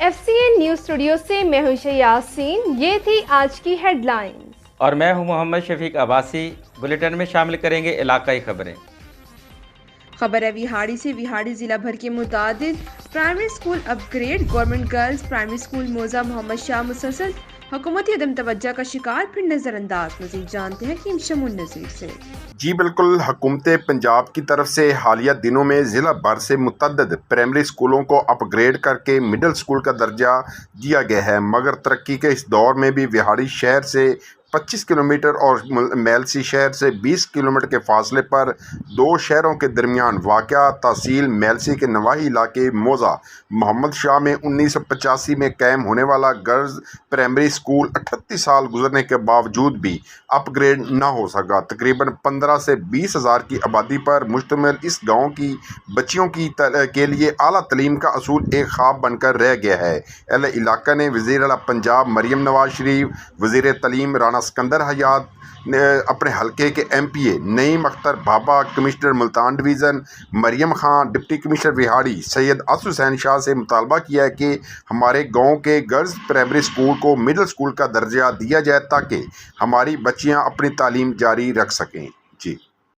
FCN news studio से मैं हूं यासीन। ये थी आज की हेडलाइंस और मैं हूं मोहम्मद शफीक अब्बासी। बुलेटिन में शामिल करेंगे इलाकाई खबरें। खबर है विहाड़ी से। विहाड़ी जिला भर के मुतादिद primary school upgrade. Government girls primary school मौजा मोहम्मद शाह मुसलसल हुकूमती अदम तवज्जो का शिकार, फिर नजरअंदाज। मज़ीद जानते हैं कि शमुन नज़ीर से। जी बिल्कुल, हुकूमत पंजाब की तरफ से हालिया दिनों में ज़िला भर से मुतअद्दिद प्राइमरी स्कूलों को अपग्रेड करके मिडिल स्कूल का दर्जा दिया गया है, मगर तरक्की के इस दौर में भी विहाड़ी शहर से 25 किलोमीटर और मेलसी शहर से 20 किलोमीटर के फासले पर दो शहरों के दरमियान वाक़या तहसील मेलसी के नवाही इलाके मौजा मोहम्मद शाह में 1985 में कायम होने वाला गर्ल्स प्राइमरी स्कूल 38 साल गुजरने के बावजूद भी अपग्रेड न हो सका। तकरीबन 15 से 20 हज़ार की आबादी पर मुश्तमिल इस गाँव की बच्चियों के लिए आला तलीम का असूल एक ख्वाब बनकर रह गया है। अहले इलाका ने वज़ीर आला पंजाब मरियम नवाज शरीफ, वज़ीर तलीम राना सिकंदर हयात ने अपने हलके के MPA Naeem Akhtar Baba, commissioner Multan division Maryam Khan, deputy commissioner Vehari Syed Asad Hussain Shah से मुतालबा किया है कि हमारे गांव के गर्ल्स प्राइमरी स्कूल को मिडिल स्कूल का दर्जा दिया जाए ताकि हमारी बच्चियां अपनी तालीम जारी रख सकें। जी।